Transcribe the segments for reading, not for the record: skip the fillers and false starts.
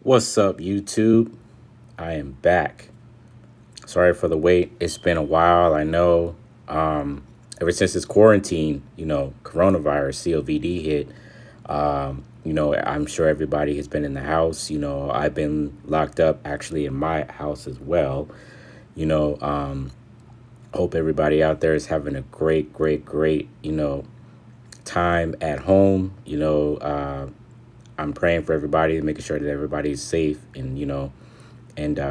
What's up, YouTube? I am back. Sorry for the wait. It's been a while. I know. Ever since this quarantine, coronavirus, COVID hit, I'm sure everybody has been in the house. I've been locked up actually in my house as well. You know, um, Hope everybody out there is having a great, great, great, time at home. I'm praying for everybody, making sure that everybody's safe and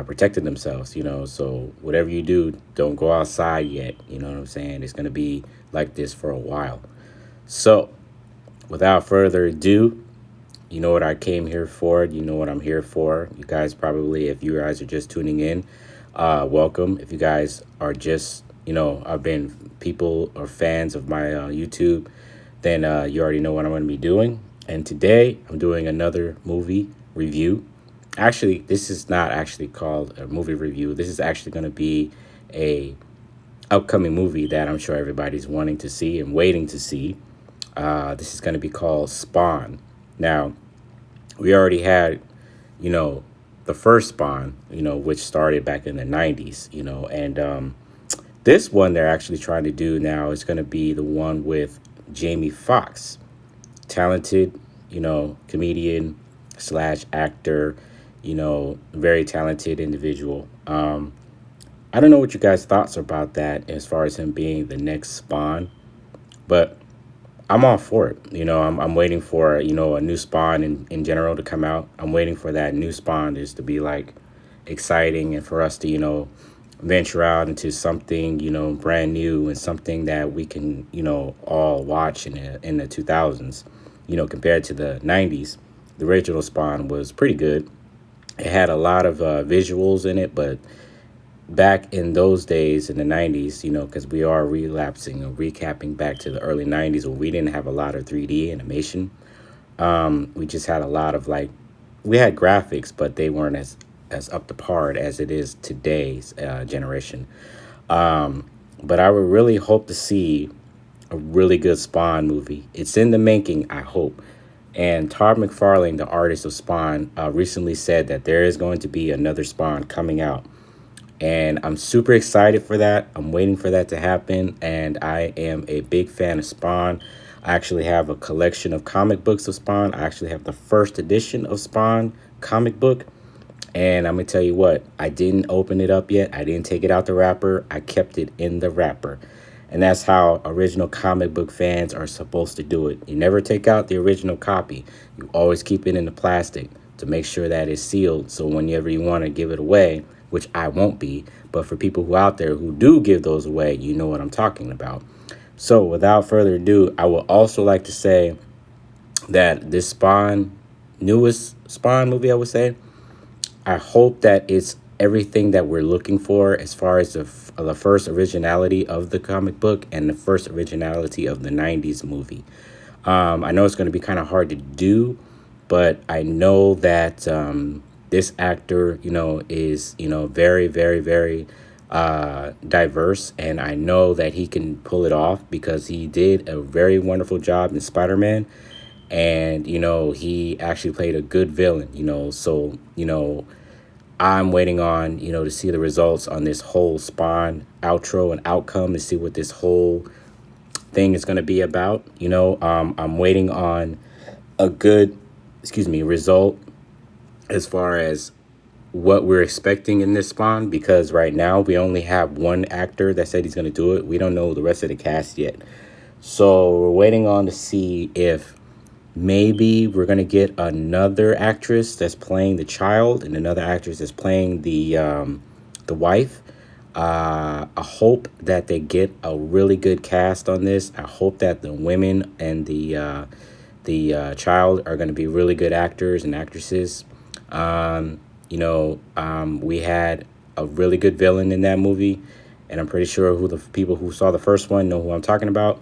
protecting themselves. So whatever you do, don't go outside yet. You know what I'm saying? It's gonna be like this for a while. So without further ado, you know what I came here for. You know what I'm here for. You guys probably, if you guys are just tuning in, welcome. If you guys are just, I've been people or fans of my YouTube, then you already know what I'm going to be doing. And today I'm doing another movie review. Actually, this is not actually called a movie review. This is actually going to be a upcoming movie that I'm sure everybody's wanting to see and waiting to see. This is going to be called Spawn. Now, we already had, you know, the first Spawn, which started back in the 90s, and this one they're actually trying to do now is going to be the one with Jamie Foxx, talented, comedian slash actor, very talented individual. I don't know what you guys' thoughts are about that as far as him being the next Spawn, but I'm all for it. I'm waiting for, a new Spawn in general to come out. I'm waiting for that new Spawn just to be like exciting and for us to, venture out into something, brand new and something that we can, all watch in the 2000s, compared to the 90s. The original Spawn was pretty good. It had a lot of visuals in it, but back in those days in the 90s, because we are relapsing or recapping back to the early 90s where we didn't have a lot of 3D animation. We just had a lot of like, we had graphics, but they weren't as up to par as it is today's generation. But I would really hope to see a really good Spawn movie. It's in the making, I hope. And Todd McFarlane, the artist of Spawn, recently said that there is going to be another Spawn coming out. And I'm super excited for that. I'm waiting for that to happen. And I am a big fan of Spawn. I actually have a collection of comic books of Spawn. I actually have the first edition of Spawn comic book. And I'm going to tell you what, I didn't open it up yet. I didn't take it out the wrapper. I kept it in the wrapper. And that's how original comic book fans are supposed to do it. You never take out the original copy. You always keep it in the plastic to make sure that it's sealed. So whenever you want to give it away, which I won't be, but for people who out there who do give those away, you know what I'm talking about. So without further ado, I would also like to say that this newest Spawn movie, I would say, I hope that it's everything that we're looking for as far as the first originality of the comic book and the first originality of the 90s movie. I know it's going to be kind of hard to do, but I know that this actor, is, very, very, very diverse. And I know that he can pull it off because he did a very wonderful job in Spider-Man. And, he actually played a good villain, so, I'm waiting on, to see the results on this whole Spawn outro and outcome to see what this whole thing is going to be about. I'm waiting on a good, result as far as what we're expecting in this Spawn, because right now we only have one actor that said he's going to do it. We don't know the rest of the cast yet. So we're waiting on to see if maybe we're going to get another actress that's playing the child and another actress that's playing the wife. I hope that they get a really good cast on this. I hope that the women and the child are going to be really good actors and actresses. We had a really good villain in that movie, and I'm pretty sure who the people who saw the first one know who I'm talking about.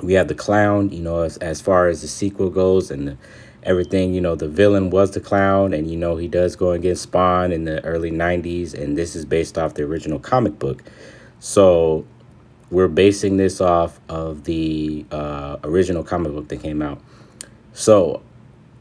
We had the clown, as far as the sequel goes and everything, the villain was the clown, and, he does go against Spawn in the early 90s, and this is based off the original comic book. So we're basing this off of the original comic book that came out. So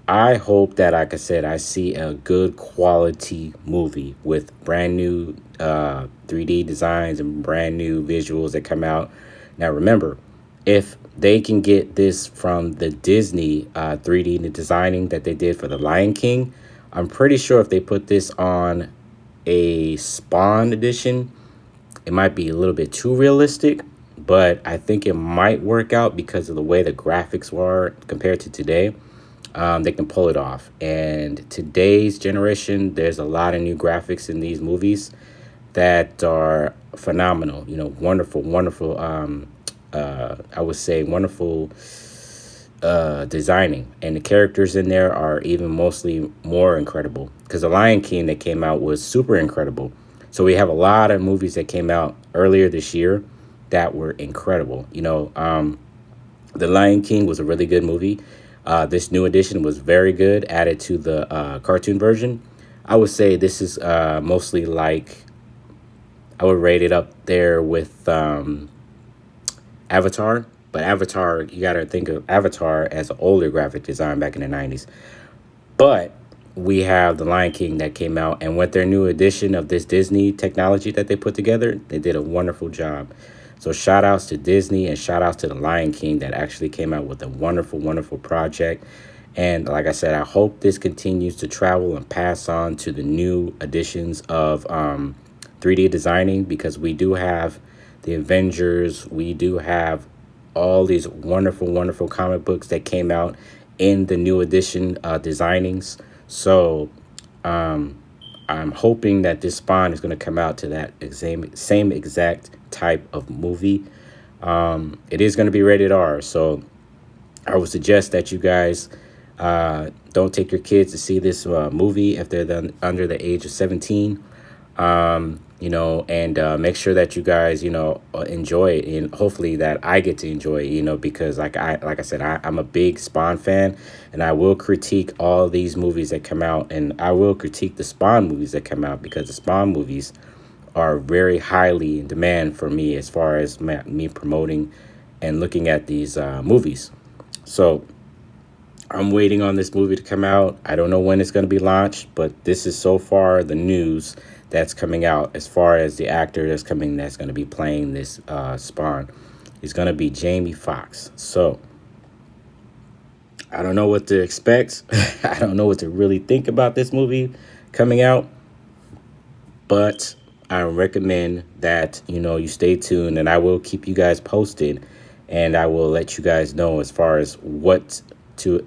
I hope that, like I said, I see a good quality movie with brand new 3D designs and brand new visuals that come out. Now, remember, if they can get this from the Disney 3D designing that they did for The Lion King, I'm pretty sure if they put this on a Spawn edition, it might be a little bit too realistic, but I think it might work out because of the way the graphics were compared to today. They can pull it off. And today's generation, there's a lot of new graphics in these movies that are phenomenal. You know, wonderful, wonderful. I would say wonderful designing, and the characters in there are even mostly more incredible because the Lion King that came out was super incredible. So we have a lot of movies that came out earlier this year that were incredible. The Lion King was a really good movie. This new edition was very good, added to the cartoon version. I would say this is mostly like, I would rate it up there with Avatar. But Avatar, you got to think of Avatar as an older graphic design back in the 90s. But we have The Lion King that came out, and with their new edition of this Disney technology that they put together, they did a wonderful job. So shout outs to Disney and shout outs to The Lion King that actually came out with a wonderful, wonderful project. And like I said, I hope this continues to travel and pass on to the new editions of 3D designing, because we do have the Avengers, we do have all these wonderful, wonderful comic books that came out in the new edition designings. So I'm hoping that this Spawn is going to come out to that same exact type of movie. It is going to be rated R, so I would suggest that you guys don't take your kids to see this movie if they're under the age of 17. And make sure that you guys, enjoy it, and hopefully that I get to enjoy it, because like I said, I'm a big Spawn fan, and I will critique all these movies that come out, and I will critique the Spawn movies that come out, because the Spawn movies are very highly in demand for me as far as me promoting and looking at these movies. So I'm waiting on this movie to come out. I don't know when it's going to be launched, but this is so far the news that's coming out as far as the actor that's going to be playing this Spawn. He's going to be Jamie Foxx. So I don't know what to expect. I don't know what to really think about this movie coming out, but I recommend that, you stay tuned, and I will keep you guys posted, and I will let you guys know as far as what's to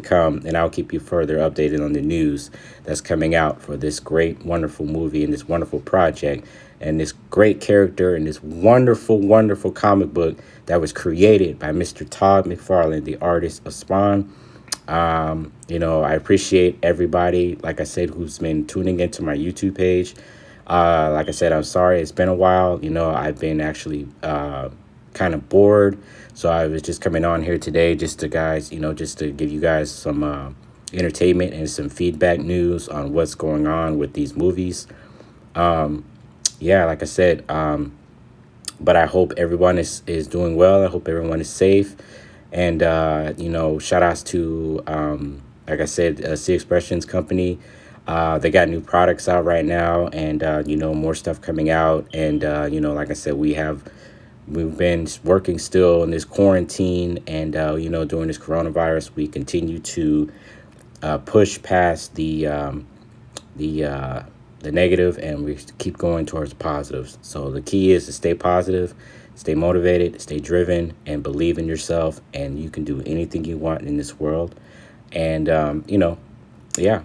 come, and I'll keep you further updated on the news that's coming out for this great, wonderful movie and this wonderful project and this great character and this wonderful, wonderful comic book that was created by Mr. Todd McFarlane, the artist of Spawn. I appreciate everybody, like I said, who's been tuning into my YouTube page. Like I said, I'm sorry it's been a while. I've been actually kind of bored. So I was just coming on here today just to give you guys some entertainment and some feedback news on what's going on with these movies. Like I said, but I hope everyone is doing well. I hope everyone is safe. And, shout outs to, like I said, C Expressions Company. They got new products out right now, and, more stuff coming out. And, like I said, we've been working still in this quarantine, and during this coronavirus, we continue to push past the negative, and we keep going towards positives. So the key is to stay positive, stay motivated, stay driven, and believe in yourself, and you can do anything you want in this world. And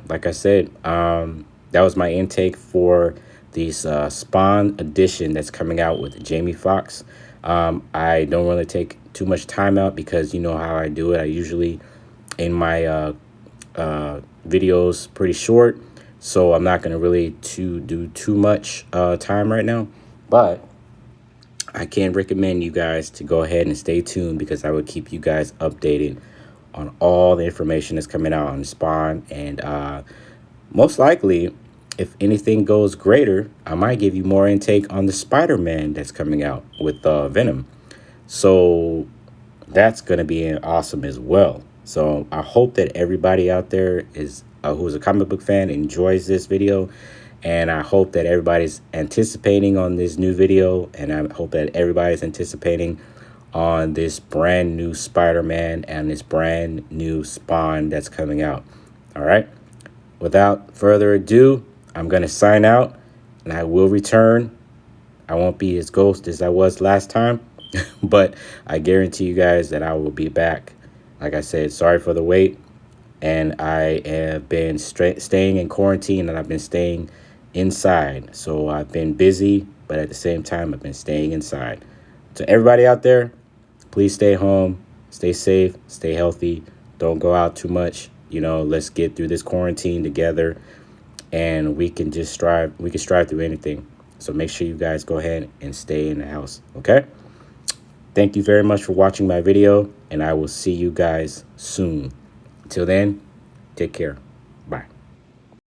like I said, that was my intake for this Spawn edition that's coming out with Jamie Foxx. I don't really take too much time out, because you know how I do it. I usually, in my videos, pretty short, so I'm not going to really do too much time right now. But I can recommend you guys to go ahead and stay tuned, because I will keep you guys updated on all the information that's coming out on Spawn. And most likely, if anything goes greater, I might give you more intake on the Spider-Man that's coming out with Venom. So that's going to be awesome as well. So I hope that everybody out there is who's a comic book fan enjoys this video, and I hope that everybody's anticipating on this new video, and I hope that everybody's anticipating on this brand new Spider-Man and this brand new Spawn that's coming out. All right. Without further ado, I'm going to sign out, and I will return. I won't be as ghost as I was last time, but I guarantee you guys that I will be back. Like I said, sorry for the wait, and I have been staying in quarantine, and I've been staying inside. So I've been busy, but at the same time, I've been staying inside. To everybody out there, please stay home, stay safe, stay healthy. Don't go out too much. Let's get through this quarantine together, and we can strive through anything. So make sure you guys go ahead and stay in the house, okay? Thank you very much for watching my video, and I will see you guys soon. Until then, take care.